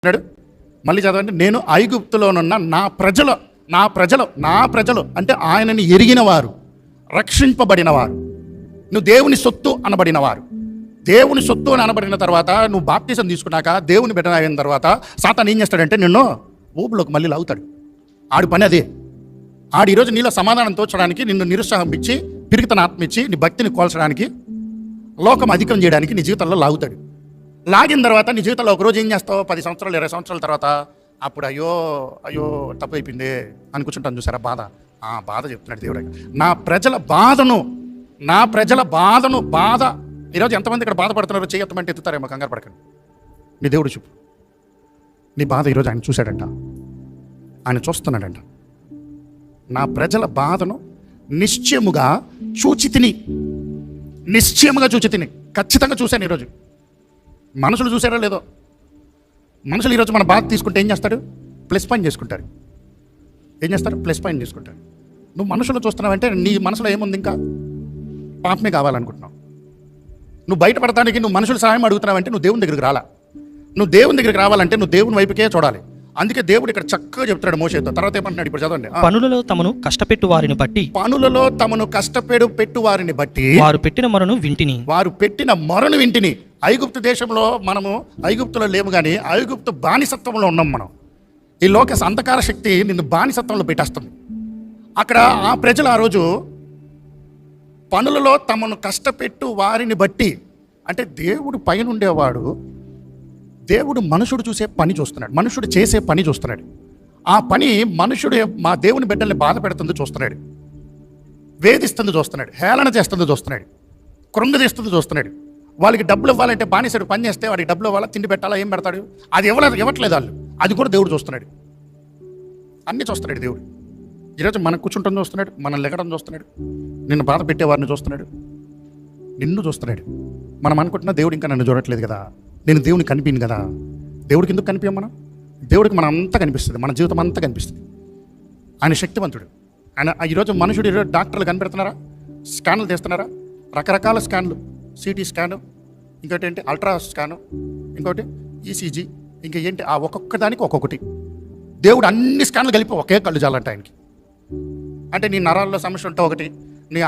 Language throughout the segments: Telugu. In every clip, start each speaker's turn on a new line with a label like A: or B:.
A: అన్నాడు. మళ్ళీ చదవండి. నేను ఐగుప్తులోనున్న నా ప్రజలు అంటే ఆయనని ఎరిగిన వారు, రక్షింపబడిన వారు, నువ్వు దేవుని సొత్తు అనబడినవారు. దేవుని సొత్తు అని అనబడిన తర్వాత నువ్వు బాప్టిజం తీసుకున్నాక దేవుని బిడ్డ అయిన తర్వాత సాతాను ఏం చేస్తాడంటే నిన్ను ఊపులోకి మళ్ళీ లాగుతాడు. ఆడి పని అదే. ఈరోజు నీలో సమాధానం తోచడానికి, నిన్ను నిరుత్సాహం ఇచ్చి, పిరిగితన ఆత్మ ఇచ్చి, నీ భక్తిని కోల్చడానికి, లోకం అధికం చేయడానికి నీ జీవితంలో లాగుతాడు. లాగిన తర్వాత నీ జీవితంలో ఒకరోజు ఏం చేస్తావు? 10 సంవత్సరాలు 20 సంవత్సరాల తర్వాత అప్పుడు అయ్యో తప్పు అయిపోయింది అని కూర్చుంటాను. చూసారా బాధ? బాధ చెప్తున్నాడు దేవుడు. నా ప్రజల బాధ. ఈరోజు ఎంతమంది ఇక్కడ బాధపడుతున్నారో చేయమంటే ఎత్తుతారేమో, కంగారు పడకండి. నీ దేవుడు చూపు. నీ బాధ ఈరోజు ఆయన చూశాడంట, ఆయన చూస్తున్నాడంట. నా ప్రజల బాధను నిశ్చయముగా చూచి తిని, ఖచ్చితంగా చూశాను. ఈరోజు మనుషులు చూసారో లేదో, మనుషులు ఈరోజు మన బాధ తీసుకుంటే ఏం చేస్తాడు? ప్లస్ పాయింట్ చేసుకుంటారు. ఏం చేస్తారు? ప్లస్ పాయింట్ చేసుకుంటారు. నువ్వు మనుషులు చూస్తున్నావంటే నీ మనసులో ఏముంది? ఇంకా పాపమే కావాలనుకుంటున్నావు. నువ్వు బయటపడటానికి నువ్వు మనుషుల సహాయం అడుగుతున్నావంటే నువ్వు దేవుని దగ్గరికి రాలా. నువ్వు దేవుని దగ్గరికి రావాలంటే నువ్వు దేవుని వైపుకే చూడాలి. అందుకే దేవుడు ఇక్కడ చక్కగా చెప్తాడు మోషేతో. తర్వాత ఏమంటున్నాడు? ఇప్పుడు చదవండి.
B: పనులలో తమను కష్టపెట్టు వారిని బట్టి వారు పెట్టిన మొరను వింటిని. ఐగుప్తు దేశంలో మనము ఐగుప్తులో లేము, కానీ ఐగుప్తు బానిసత్వంలో ఉన్నాం మనం. ఈ లోక అంధకార శక్తి నిన్ను బానిసత్వంలో పెట్టేస్తుంది. అక్కడ ఆ ప్రజలు ఆ రోజు పనులలో తమను కష్టపెట్టు వారిని బట్టి, అంటే దేవుడు పైన ఉండేవాడు, దేవుడు మనుషుడు చూసే పని చూస్తున్నాడు, మనుషుడు చేసే పని చూస్తున్నాడు. ఆ పని మనుషుడు మా దేవుని బిడ్డల్ని బాధ పెడుతుంది చూస్తున్నాడు, వేధిస్తుంది చూస్తున్నాడు, హేళన చేస్తుంది చూస్తున్నాడు, కృంగదీస్తుంది చూస్తున్నాడు. వాళ్ళకి డబ్బులు ఇవ్వాలంటే బానిసడు పని చేస్తే వాడికి డబ్బులు ఇవ్వాలా, తిండి పెట్టాలా, ఏం పెడతాడు? అది ఇవ్వట్లేదు వాళ్ళు. అది కూడా దేవుడు చూస్తున్నాడు. అన్నీ చూస్తున్నాడు దేవుడు. ఈరోజు మనం కూర్చుంటాం చూస్తున్నాడు, మనం లెగడం చూస్తున్నాడు, నిన్ను బాధ పెట్టేవారిని చూస్తున్నాడు, నిన్ను చూస్తున్నాడు. మనం అనుకుంటున్నా దేవుడు ఇంకా నన్ను చూడట్లేదు కదా, నేను దేవుని కనిపించను కదా. దేవుడికి ఎందుకు కనిపించాం మనం? దేవుడికి మనం అంతా కనిపిస్తుంది, మన జీవితం అంతా కనిపిస్తుంది. ఆయన శక్తివంతుడు. ఆయన ఈరోజు మనుషుడు ఈరోజు డాక్టర్లు కనిపెడుతున్నారా? స్కాన్లు తీస్తున్నారా? రకరకాల స్కాన్లు, సిటీ స్కాను, ఇంకోటి ఏంటి అల్ట్రా స్కాను, ఇంకోటి ఈసీజీ, ఇంకా ఏంటి ఆ ఒక్కొక్క దానికి ఒక్కొక్కటి. దేవుడు అన్ని స్కాన్లు కలిపి ఒకే కళ్ళు చాలంట ఆయనకి. అంటే నీ నరాల్లో సమస్య ఉంటే ఒకటి, నీ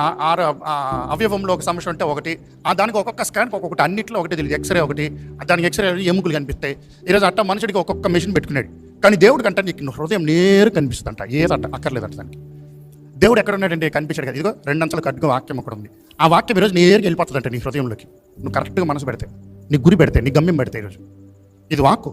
B: అవయవంలో ఒక సమస్య ఉంటే ఒకటి, దానికి ఒక్కొక్క స్కాన్కి ఒక్కొక్కటి, అన్నింటిలో ఒకటి తెలియదు. ఎక్స్రే ఒకటి, దానికి ఎక్స్రే ఎముకలు కనిపిస్తాయి. ఈరోజు అట్ట మనుషుడికి ఒక్కొక్క మెషిన్ పెట్టుకున్నాడు. కానీ దేవుడికి అంటే నీకు హృదయం నేరు కనిపిస్తుందంట, ఏదంట అక్కర్లేదంట దానికి. దేవుడు ఎక్కడ ఉన్నాడంటే కనిపించాడు కదా. ఇదిగో 2 అంచెల కట్టుగా వాక్యం ఒకటి ఉంది. ఆ వాక్యం ఈరోజు నేరుగా వెళ్ళిపోతుందంట నీ హృదయంలోకి. నువ్వు కరెక్ట్గా మనసు పెడితే, నీ గురి పెడితే, నీ గమ్యం పెడితే. ఈరోజు ఇది వాక్కు.